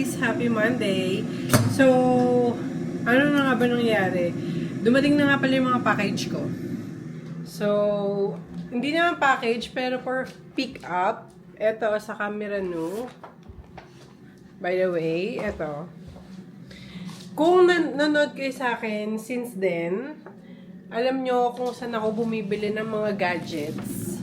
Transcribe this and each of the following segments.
guys! Happy Monday! So, ano na nga ba nangyari? Dumating na nga pala yung mga package ko. So, hindi naman package, pero for pick up. Ito, sa camera no. By the way, ito. Kung nanonood kayo sa akin since then, alam nyo kung saan ako bumibili ng mga gadgets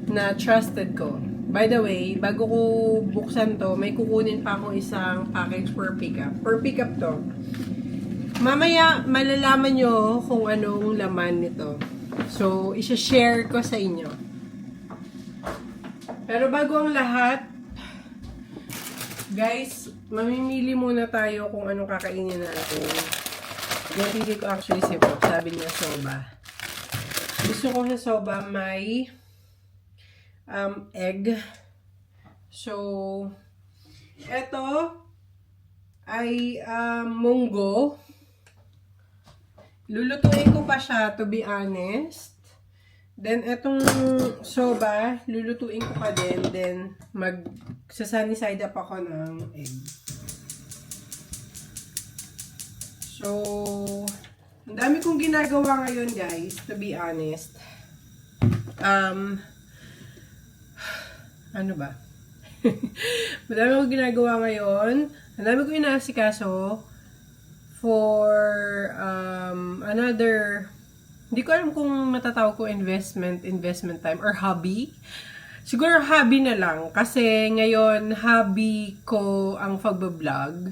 na trusted ko. By the way, bago ko buksan to, may kukunin pa akong isang package for pickup. For pickup to. Mamaya, malalaman nyo kung anong laman nito. So, isa-share ko sa inyo. Pero bago ang lahat, guys, mamimili muna tayo kung anong kakainin natin. Yung pili ko actually si Bob. Sabi niya soba. Gusto ko sa soba may egg. So, eto ay munggo. Lulutuin ko pa siya, to be honest. Then, etong soba, lulutuin ko pa din. Then, magsasunny side up ako ng egg. So, ang dami kong ginagawa ngayon, guys, to be honest. Ano ba? Madami akong ginagawa ngayon. Ang dami kong inaasikaso for another, hindi ko alam kung matatawag ko investment time or hobby. Siguro hobby na lang kasi ngayon hobby ko ang pagbablog.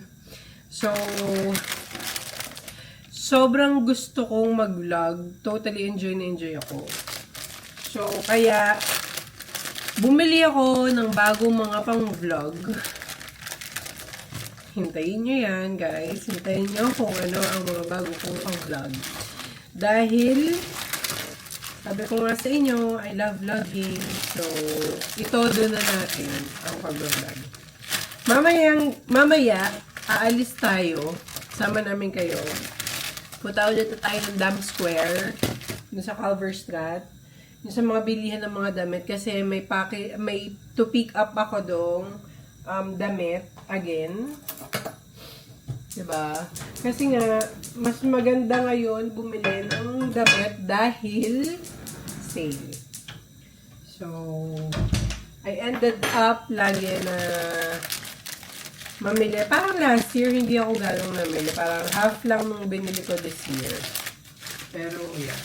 So, sobrang gusto kong mag-vlog. Totally enjoy na enjoy ako. So, kaya bumili ako ng bagong mga pang-vlog. Hintayin nyo yan, guys. Hintayin nyo kung ano ang mga bago kong pang-vlog. Dahil, sabi ko nga sa inyo, I love vlogging. So, itodo na natin ang pag-vlog. Mamaya, aalis tayo. Sama namin kayo. Punta ulit tayo ng Dam Square. Dun sa Culverstrat. Yung sa mga bilihan ng mga damit kasi may to pick up ako dong damit again. Diba? Kasi nga mas maganda ngayon bumili ng damit dahil sale. So I ended up lagi na mamili. Parang last year hindi ako galong namili. Parang half lang nung binili ko this year. Pero yeah.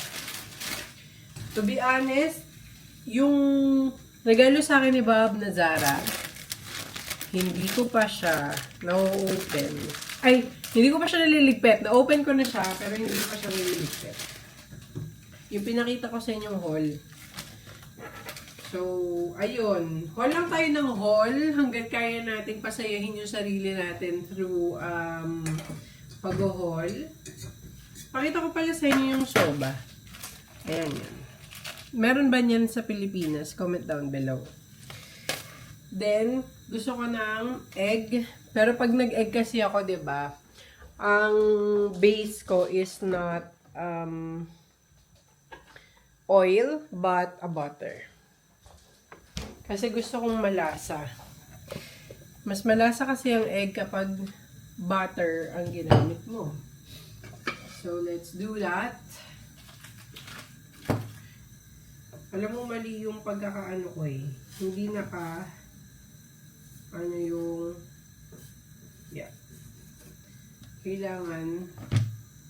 To be honest, yung regalo sa akin ni Bob na Zara, hindi ko pa siya na-open. Ay, hindi ko pa siya naliligpit. Na-open ko na siya, pero hindi ko pa siya naliligpit. Yung pinakita ko sa inyong haul. So, ayun. Haul lang tayo ng haul hanggat kaya natin pasayahin yung sarili natin through pag-haul. Pakita ko pala sa inyo yung soba. Ayan yan. Meron ba niyan sa Pilipinas? Comment down below. Then, gusto ko ng egg. Pero pag nag-egg kasi ako, diba, ang base ko is not oil, but a butter. Kasi gusto kong malasa. Mas malasa kasi ang egg kapag butter ang ginamit mo. So, let's do that. Alam mo, mali yung pagkakaano ko eh. Hindi yeah. Kailangan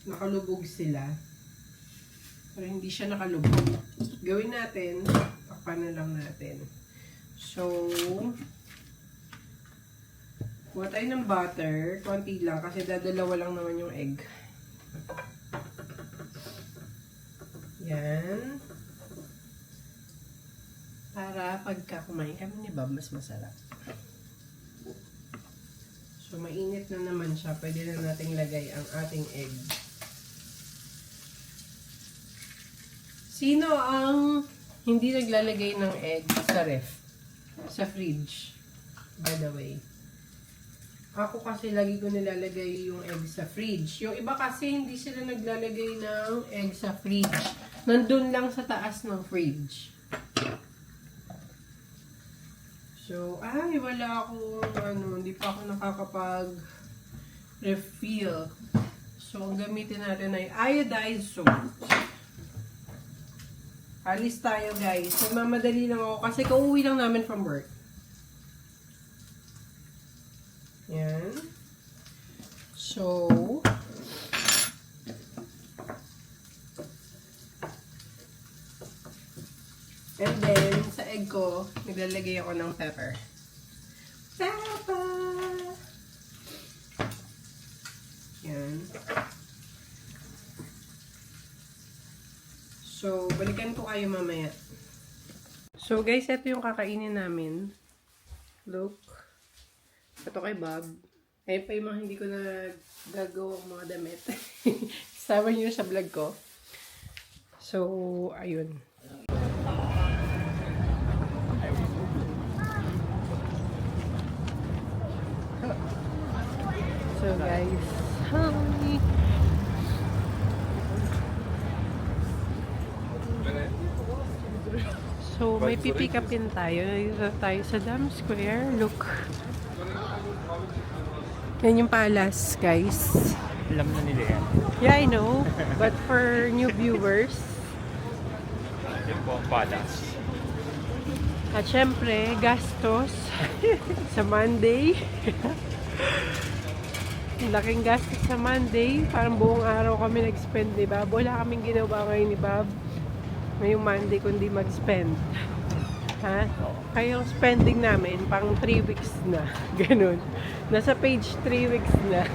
nakalubog sila. Pero hindi siya nakalubog. Gawin natin, takpan na lang natin. So, kuha tayo ng butter. Konti lang kasi dadalawa lang naman yung egg. Yan. Para pagka kumain kami ni Bob, mas masarap. So, mainit na naman siya. Pwede na nating lagay ang ating egg. Sino ang hindi naglalagay ng egg sa ref? Sa fridge? By the way. Ako kasi lagi ko nilalagay yung egg sa fridge. Yung iba kasi hindi sila naglalagay ng egg sa fridge. Nandun lang sa taas ng fridge. So, wala ako, hindi pa ako nakakapag-refill. So, ang gamitin natin ay iodized salt. Alis tayo, guys. Nagmamadali lang ako kasi kauwi lang namin from work. Yan. So, and then, sa egg ko, naglalagay ako ng pepper. Pepper! Yan. So, balikan ko kayo mamaya. So, guys, ito yung kakainin namin. Look. Ito kay Bob. Ayun pa yung mga hindi ko na gagawang mga damit. Sama nyo sa vlog ko. So, ayun. So, guys. Hi! So, may pipick upin tayo. Dito tayo sa Dam Square. Look. Yan yung palace, guys. Alam na nila yan. Yeah, I know. But for new viewers. Yan po ang palace. At syempre, gastos. Sa Monday. Laking gastos sa Monday. Parang buong araw kami nag-spend ni Bob. Wala kaming ginawa ngayon ni Bob ngayong Monday kundi mag-spend. Ha? Kaya yung spending namin, pang 3 weeks na. Ganun. Nasa page 3 weeks na.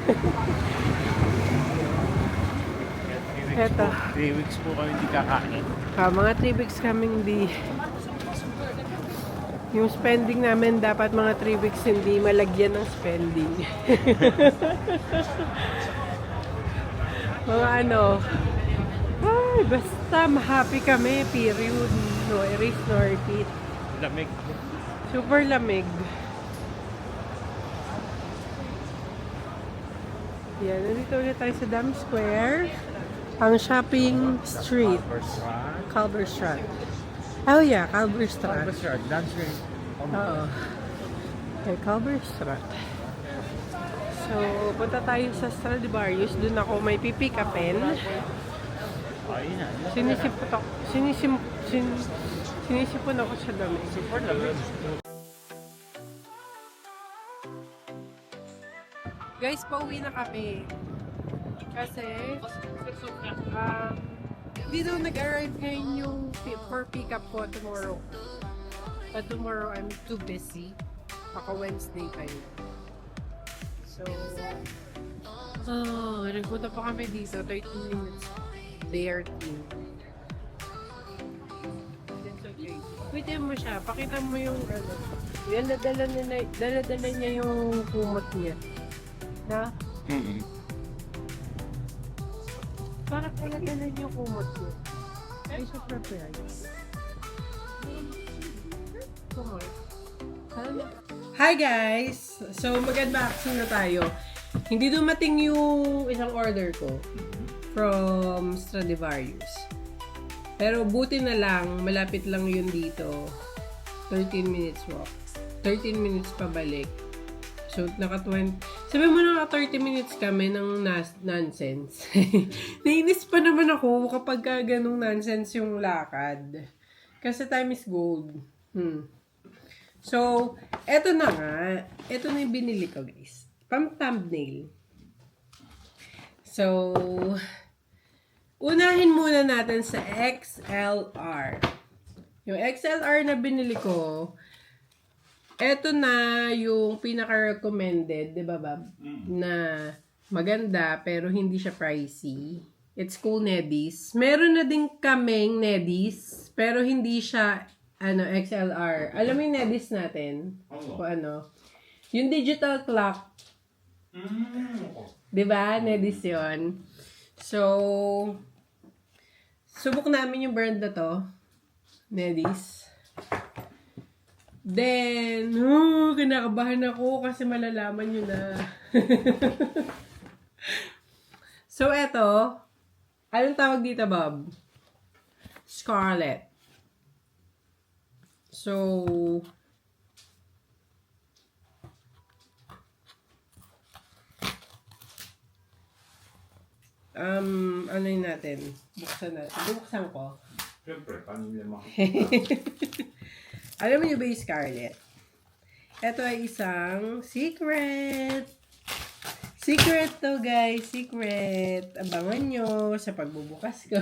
Eto. 3 weeks po kami hindi kakain. Mga 3 weeks kaming hindi. Yung spending namin, dapat mga 3 weeks hindi malagyan ng spending. Mga basta happy kami, period. No erase, no repeat. Lamig. Super lamig. Yan, nandito ulit tayo sa Dam Square. Ang shopping street. Calverstrut. Oh yeah, Calverstrut. Calverstrut. Dance ring. Oo. Okay, Calverstrut. So, punta tayo sa Stradivarius. Doon ako may pipick upin. Ayun na. Sinisipon ako sa dami. Super lamig. Guys, pauwi na kami. Kasi, hindi daw nag-arrive ngayon yung for pick up ko tomorrow. But tomorrow, I'm too busy. Baka Wednesday pa yun. So, nagpunta pa kami dito. 13 minutes. There too. That's okay. Pwede mo siya. Pakita mo yung Yan, dala-dala niya yung kumot niya. Na? Para dala-dala niya yung kumot niya. Ay, siya prepared. Kumot. Hi guys! So, mag-unboxing na tayo. Hindi dumating yung isang order ko from Stradivarius. Pero buti na lang, malapit lang yun dito. 13 minutes walk. 13 minutes pabalik. So, sabi mo na 30 minutes kami ng nonsense. Nainis pa naman ako kapag ganung nonsense yung lakad. Kasi time is gold. So, eto na nga. Eto na yung binili ko, guys. Pang-thumbnail. So, unahin muna natin sa XLR. Yung XLR na binili ko, eto na yung pinaka-recommended, di ba, Bob? Na maganda, pero hindi siya pricey. It's cool Nedis. Meron na din kaming Nedis, pero hindi siya XLR. Alam mo yung Nedis natin? O yung digital clock. Diba? Nedis yun. So, subok namin yung brand na to. Nedis. Then, kinakabahan ako kasi malalaman nyo na. So, eto. Anong tawag dito, Bob? Scarlett. So, ano yun natin? Buksan natin. Buksan ko. Siyempre, paano nila makikita? Alam mo ba yung Scarlett? Ito ay isang secret. Secret to, guys. Secret. Abangan nyo sa pagbubukas ko.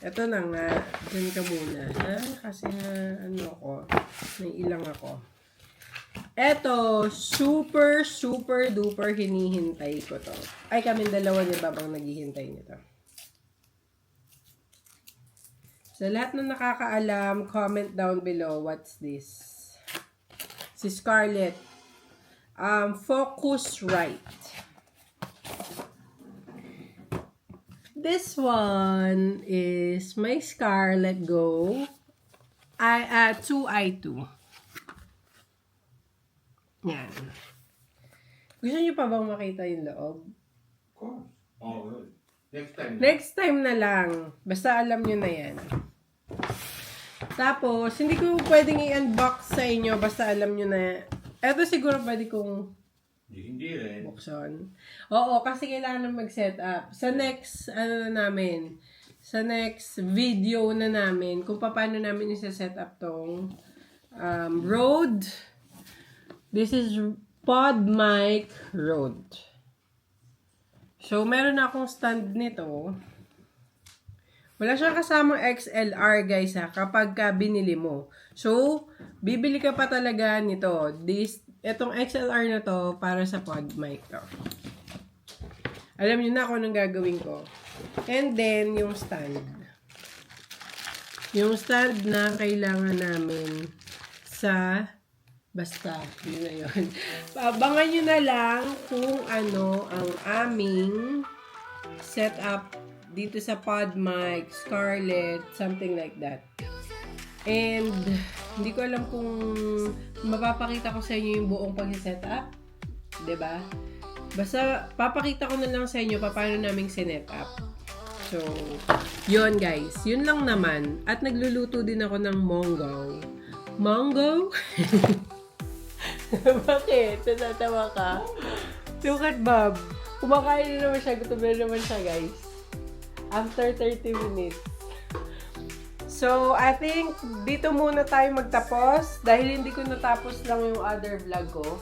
Ito na nga. Diyan ka muna. Ha? Kasi na, may ilang ako. Ito, super, super, duper hinihintay ko to. Ay, kaming dalawa ni Babang naghihintay nito. Sa lahat na nakakaalam, comment down below, what's this? Si Scarlett. Focusrite. This one is my Scarlett Go 2i2. Yan. Gusto niyo pa bang makita yung loob? Of course. Oh, next time. Next time na lang. Basta alam nyo na yan. Tapos, hindi ko pwedeng i-unbox sa inyo. Basta alam nyo na. Eto siguro pwede kong Hindi rin. buksan. Oo, kasi kailangan mag-set up. Sa next, sa next video na namin, kung paano namin isa-set up tong Rode. This is PodMic Rode. So, meron akong stand nito. Wala siyang kasamang XLR, guys, ha, kapag ka binili mo. So, bibili ka pa talaga nito. Itong XLR na to, para sa PodMic to. Alam niyo na kung anong gagawin ko. And then, yung stand. Yung stand na kailangan namin sa... Basta, yun na yun. Abangan nyo na lang kung ano ang aming setup dito sa PodMic, Scarlett, something like that. And, hindi ko alam kung mapapakita ko sa inyo yung buong pag-setup. Diba? Basta, papakita ko na lang sa inyo paano naming sinet-up. So, yun guys. Yun lang naman. At nagluluto din ako ng monggo. Monggo? Bakit? Natatawa ka? Look at Bob. Kumakain na naman siya. Gutom na naman siya, guys. After 30 minutes. So, I think dito muna tayo magtapos. Dahil hindi ko natapos lang yung other vlog ko.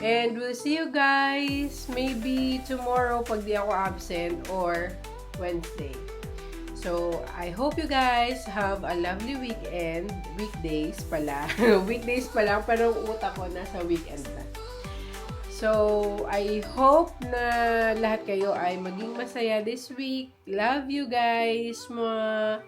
And we'll see you guys maybe tomorrow pag di ako absent or Wednesday. So, I hope you guys have a lovely weekend. Weekdays pala. Weekdays pa lang, pero utak ko nasa weekend na. So, I hope na lahat kayo ay maging masaya this week. Love you guys, mga